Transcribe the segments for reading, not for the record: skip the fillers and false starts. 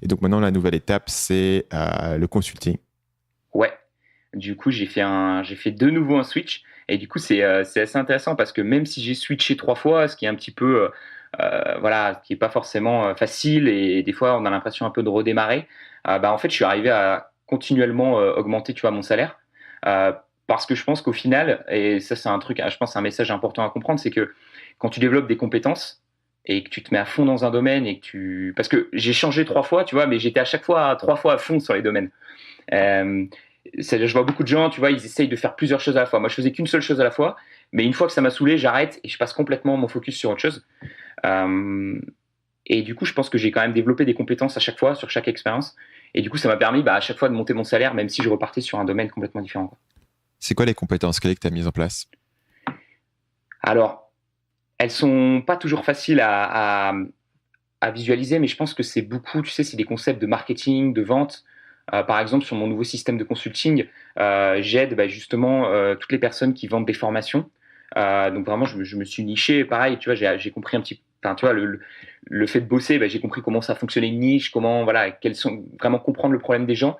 Et donc maintenant, la nouvelle étape, c'est le consulting. Ouais. Du coup, j'ai fait de nouveau un switch. Et du coup, c'est assez intéressant parce que même si j'ai switché 3 fois, ce qui est un petit peu, voilà, ce qui est pas forcément facile et des fois on a l'impression un peu de redémarrer, bah en fait, je suis arrivé à continuellement augmenter, tu vois, mon salaire. Euh, Parce que je pense qu'au final, et ça c'est un truc, je pense, c'est un message important à comprendre, c'est que quand tu développes des compétences et que tu te mets à fond dans un domaine et que parce que j'ai changé 3 fois, tu vois, mais j'étais à chaque fois 3 fois à fond sur les domaines. Euh, je vois beaucoup de gens, tu vois, ils essayent de faire plusieurs choses à la fois. Moi, je faisais qu'une seule chose à la fois, mais une fois que ça m'a saoulé, j'arrête et je passe complètement mon focus sur autre chose. Euh, et du coup, je pense que j'ai quand même développé des compétences à chaque fois, sur chaque expérience. Et du coup, ça m'a permis à chaque fois de monter mon salaire, même si je repartais sur un domaine complètement différent, quoi. C'est quoi les compétences clés que tu as mises en place? Alors, elles sont pas toujours faciles à visualiser, mais je pense que c'est beaucoup, tu sais, c'est des concepts de marketing, de vente. Par exemple, sur mon nouveau système de consulting, j'aide justement toutes les personnes qui vendent des formations. Donc vraiment, je me suis niché. Pareil, tu vois, j'ai compris un petit, enfin, tu vois, le fait de bosser, j'ai compris comment ça fonctionnait une niche, comment, voilà, quels sont vraiment comprendre le problème des gens.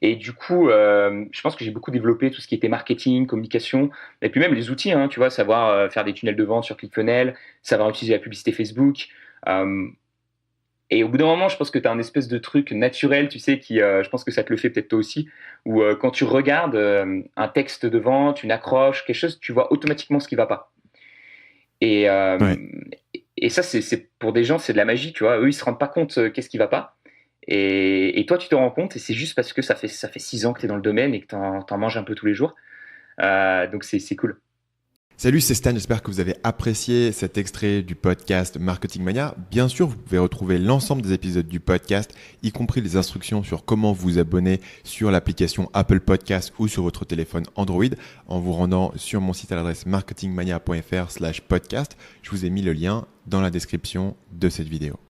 Et du coup, je pense que j'ai beaucoup développé tout ce qui était marketing, communication, et puis même les outils, hein, tu vois, savoir faire des tunnels de vente sur ClickFunnels, savoir utiliser la publicité Facebook. Euh, et au bout d'un moment, je pense que tu as un espèce de truc naturel, tu sais, qui, je pense que ça te le fait peut-être toi aussi, où quand tu regardes un texte de vente, une accroche, quelque chose, tu vois automatiquement ce qui va pas. Et, Ouais. et ça, c'est pour des gens, c'est de la magie, tu vois. Eux, ils se rendent pas compte qu'est-ce qui va pas. Et toi, tu te rends compte, et c'est juste parce que ça fait 6 ans que tu es dans le domaine et que tu en manges un peu tous les jours. Donc, c'est cool. Salut, c'est Stan, j'espère que vous avez apprécié cet extrait du podcast Marketing Mania. Bien sûr, vous pouvez retrouver l'ensemble des épisodes du podcast, y compris les instructions sur comment vous abonner sur l'application Apple Podcast ou sur votre téléphone Android en vous rendant sur mon site à l'adresse marketingmania.fr/podcast. Je vous ai mis le lien dans la description de cette vidéo.